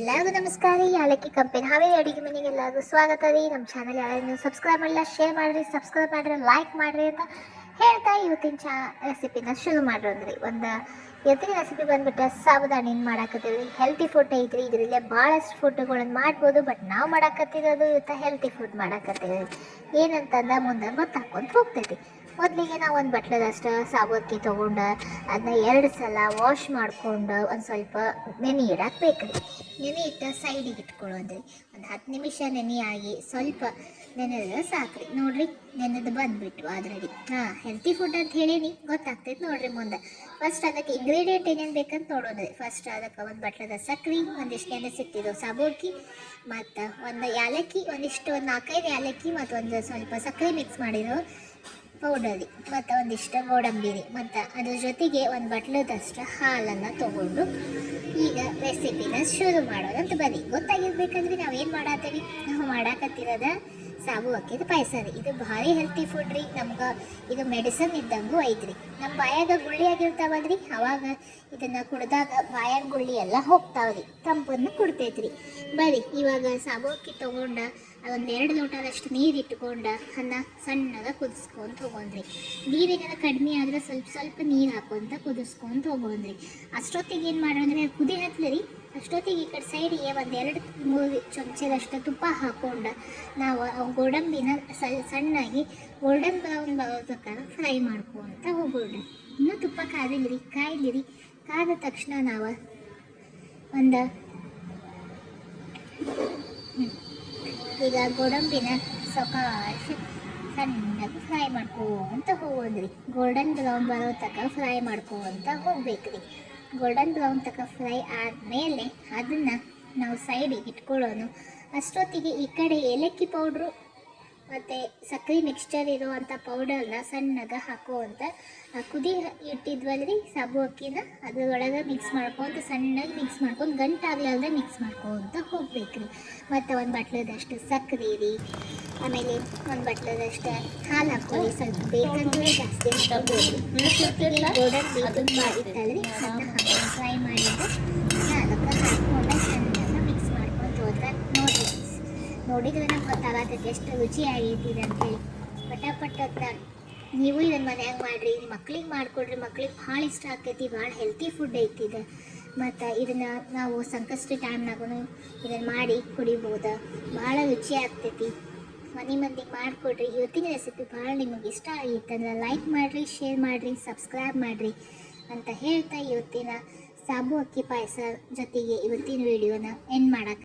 ಎಲ್ಲರಿಗೂ ನಮಸ್ಕಾರ ರೀ. ಯಾಲಕ್ಕಿ ಕಂಪನಿ ಹಾವೇರಿ ಅಡುಗೆ ಮನೆಗೆ ಎಲ್ಲರಿಗೂ ಸ್ವಾಗತ ರೀ. ನಮ್ಮ ಚಾನಲ್ ಯಾರು ಸಬ್ಸ್ಕ್ರೈಬ್ ಮಾಡಿಲ್ಲ, ಶೇರ್ ಮಾಡಿರಿ, ಸಬ್ಸ್ಕ್ರೈಬ್ ಮಾಡಿರಿ, ಲೈಕ್ ಮಾಡಿರಿ ಅಂತ ಹೇಳ್ತಾ ಇವತ್ತಿನ ರೆಸಿಪಿನ ಶುರು ಮಾಡೋದ್ರಿ. ಇವತ್ತಿನ ರೆಸಿಪಿ ಬಂದ್ಬಿಟ್ಟು ಸಾಬುದಾಣಿನ ಮಾಡಾಕತ್ತೀವಿ. ಹೆಲ್ತಿ ಫುಡ್ ಐತ್ರಿ. ಇದರಲ್ಲೇ ಭಾಳಷ್ಟು ಫುಡ್ಗಳನ್ನು ಮಾಡ್ಬೋದು, ಬಟ್ ನಾವು ಮಾಡಾಕತ್ತಿರೋದು ಇವತ್ತು ಹೆಲ್ತಿ ಫುಡ್ ಮಾಡಾಕತ್ತೀವಿ. ಏನಂತಂದ ಮುಂದೆ ಗೊತ್ತಾಕೊಂತ ಹೋಗ್ತೈತಿ. ಮೊದಲಿಗೆ ನಾವು ಒಂದು ಬಟ್ಲದಷ್ಟು ಸಾಬು ಅಕ್ಕಿ ತೊಗೊಂಡು ಅದನ್ನ 2 ಸಲ ವಾಶ್ ಮಾಡ್ಕೊಂಡು ಒಂದು ಸ್ವಲ್ಪ ನೆನೆ ಇಡಕ್ಕೆ ಬೇಕು ರೀ. ನೆನೆ ಇಟ್ಟು ಸೈಡಿಗೆ ಇಟ್ಕೊಳ್ಳೋದ್ರಿ. ಒಂದು 10 ನಿಮಿಷ ನೆನೆ ಆಗಿ ಸ್ವಲ್ಪ ನೆನೆದ್ರೆ ಸಾಕ್ರಿ. ನೋಡ್ರಿ, ನೆನೆದು ಬಂದುಬಿಟ್ಟು ಆಲ್ರೆಡಿ. ಹೆಲ್ತಿ ಫುಡ್ ಅಂತ ಹೇಳೀನಿ, ಗೊತ್ತಾಗ್ತೈತೆ ನೋಡ್ರಿ ಮುಂದೆ. ಫಸ್ಟ್ ಅದಕ್ಕೆ ಇಂಗ್ರೀಡಿಯೆಂಟ್ ಏನೇನು ಬೇಕಂತ ನೋಡೋದ್ರಿ. ಫಸ್ಟ್ ಅದಕ್ಕೆ ಒಂದು ಬಟ್ಲದ ಸಕ್ರೆ, ಒಂದಿಷ್ಟು ನೆನೆಸಿಟ್ಟಿದ್ದು ಸಾಬು ಅಕ್ಕಿ, ಮತ್ತು ಒಂದು ಏಲಕ್ಕಿ, ಒಂದು 4-5 ಏಲಕ್ಕಿ, ಮತ್ತು ಒಂದು ಸ್ವಲ್ಪ ಸಕ್ಕರೆ ಮಿಕ್ಸ್ ಮಾಡಿರೋ ಪೌಡರ್ ರೀ, ಮತ್ತು ಒಂದಿಷ್ಟು ಗೋಡಂಬಿ ರೀ, ಮತ್ತು ಅದ್ರ ಜೊತೆಗೆ ಒಂದು ಬಟ್ಲದಷ್ಟು ಹಾಲನ್ನು ತೊಗೊಂಡು ಈಗ ರೆಸಿಪಿನ ಶುರು ಮಾಡೋದಂತ ಬನ್ನಿ. ಗೊತ್ತಾಗಿರ್ಬೇಕಂದ್ರೆ ನಾವೇನು ಮಾಡತ್ತೀವಿ, ನಾವು ಮಾಡಾಕತ್ತಿರೋದ ಸಾಬು ಅಕ್ಕಿದ ಪಾಯಸ ರೀ. ಇದು ಭಾರಿ ಹೆಲ್ತಿ ಫುಡ್ ರೀ. ನಮ್ಗೆ ಇದು ಮೆಡಿಸನ್ ಇದ್ದಂಗೂ ಐತ್ರಿ. ನಮ್ಮ ಬಾಯಾಗ ಗುಳ್ಳಿ ಆಗಿರ್ತಾವಲ್ರಿ, ಅವಾಗ ಇದನ್ನು ಕುಡ್ದಾಗ ಬಾಯಾಗ ಗುಳ್ಳಿ ಎಲ್ಲ ಹೋಗ್ತಾವ್ರಿ, ತಂಪನ್ನು ಕೊಡ್ತೈತ್ರಿ. ಬರ್ರಿ ಇವಾಗ ಸಾಬು ಅಕ್ಕಿ ತೊಗೊಂಡು ಒಂದು 2 ಲೋಟದಷ್ಟು ನೀರು ಇಟ್ಕೊಂಡು ಅನ್ನ ಸಣ್ಣಗೆ ಕುದಿಸ್ಕೊಂತ ಹೋಗೋಣ್ರಿ. ನೀರಿಗೆಲ್ಲ ಕಡಿಮೆ ಆದರೆ ಸ್ವಲ್ಪ ನೀರು ಹಾಕೊಂತ ಕುದಿಸ್ಕೊಂತ ಹೋಗೋಣ್ರಿ. ಅಷ್ಟೊತ್ತಿಗೆ ಏನು ಮಾಡೋಂದ್ರೆ ಕುದಿ ಹತ್ತಲಿ. ಅಷ್ಟೊತ್ತಿಗೆ ಈ ಕಡೆ ಸೈಡಿಗೆ ಒಂದು 2-3 ಚಮಚದಷ್ಟು ತುಪ್ಪ ಹಾಕ್ಕೊಂಡು ನಾವು ಗೋಡಂಬಿನ ಸಣ್ಣಾಗಿ ಗೋಲ್ಡನ್ ಬ್ರೌನ್ ಬರೋದಕ್ಕೆ ಫ್ರೈ ಮಾಡ್ಕೊಂತ ಹೋಗೋಣ್ರಿ. ಇನ್ನೂ ತುಪ್ಪ ಕಾಯ್ಲಿರಿ. ಕಾದ ತಕ್ಷಣ ನಾವು ಒಂದು ಈಗ ಗೋಡಂಬಿನ ಸೊಕಾಶ್ ಸಣ್ಣಗೆ ಫ್ರೈ ಮಾಡ್ಕೊಂತ ಹೋಗೋದ್ರಿ. ಗೋಲ್ಡನ್ ಬ್ರೌನ್ ಬರೋ ತನಕ ಫ್ರೈ ಮಾಡ್ಕೊಂತ ಹೋಗ್ಬೇಕ್ರಿ. ಗೋಲ್ಡನ್ ಬ್ರೌನ್ ತನಕ ಫ್ರೈ ಆದಮೇಲೆ ಅದನ್ನು ನಾವು ಸೈಡಿಗೆ ಇಟ್ಕೊಳ್ಳೋನು. ಅಷ್ಟೊತ್ತಿಗೆ ಈ ಕಡೆ ಏಲಕ್ಕಿ ಪೌಡ್ರು ಮತ್ತು ಸಕ್ಕರೆ ಮಿಕ್ಸ್ಚರ್ ಇರುವಂಥ ಪೌಡರ್ನ ಸಣ್ಣಗೆ ಹಾಕುವಂಥ ಕುದಿ ಇಟ್ಟಿದ್ವಲ್ರಿ ಸಾಬು ಅಕ್ಕಿನ ಅದರೊಳಗೆ ಮಿಕ್ಸ್ ಮಾಡ್ಕೊಂತ ಸಣ್ಣಗೆ ಮಿಕ್ಸ್ ಮಾಡ್ಕೊಂಡು ಗಂಟಾಗ್ಲಾರ್ದೆ ಮಿಕ್ಸ್ ಮಾಡ್ಕೊಂತ ಹೋಗ್ಬೇಕ್ರಿ. ಮತ್ತು ಒಂದು ಬಟ್ಲದಷ್ಟು ಸಕ್ಕರೆ ರೀ, ಆಮೇಲೆ ಒಂದು ಬಟ್ಲದಷ್ಟು ಹಾಲು ಹಾಕ್ಕೊಳ್ಳಿ. ಸ್ವಲ್ಪ ಬೇಕಂದ್ರೆ ಜಾಸ್ತಿ ಹಾಕೋಬೋದು. ಗೋಡಂಬಿ ತುಂಬ ಇತ್ತಲ್ರಿ, ಅದನ್ನ ಹಾಕೊಂಡು ಫ್ರೈ ಮಾಡಿದ್ದು ಅದಕ್ಕೆ ಹಾಕ್ಕೊಂಡು ಸಣ್ಣಗೆ ಮಿಕ್ಸ್ ಮಾಡ್ಕೊಂಡು ಹೋದ್ರೆ ನೋಡಿದ್ರೆ ನಮ್ಗೆ ಗೊತ್ತಾಗತ್ತೈತಿ ಎಷ್ಟು ರುಚಿಯಾಗೈತಿದೆ ಅಂತೇಳಿ. ಪಟಾಪಟ್ ಅಂತ ನೀವು ಇದನ್ನು ಮನ್ಯಾಗ ಮಾಡಿರಿ, ಮಕ್ಳಿಗೆ ಮಾಡಿಕೊಡ್ರಿ. ಮಕ್ಳಿಗೆ ಭಾಳ ಇಷ್ಟ ಆಗ್ತೈತಿ. ಭಾಳ ಹೆಲ್ತಿ ಫುಡ್ ಐತಿದೆ. ಮತ್ತು ಇದನ್ನು ನಾವು ಸಂಕಷ್ಟ ಟೈಮ್ನಾಗೂ ಇದನ್ನು ಮಾಡಿ ಕುಡಿಬೋದು. ಭಾಳ ರುಚಿ ಆಗ್ತೈತಿ. ಮನೆ ಮಂದಿಗೆ ಮಾಡಿಕೊಡ್ರಿ. ಇವತ್ತಿನ ರೆಸಿಪಿ ಭಾಳ ನಿಮಗೆ ಇಷ್ಟ ಆಗಿತ್ತಂದ್ರೆ ಲೈಕ್ ಮಾಡಿರಿ, ಶೇರ್ ಮಾಡಿರಿ, ಸಬ್ಸ್ಕ್ರೈಬ್ ಮಾಡಿರಿ ಅಂತ ಹೇಳ್ತಾ ಇವತ್ತಿನ ಸಾಬು ಅಕ್ಕಿ ಪಾಯಸ ಜೊತೆಗೆ ಇವತ್ತಿನ ವಿಡಿಯೋನ ಎಂಡ್ ಮಾಡಕ್ಕೆ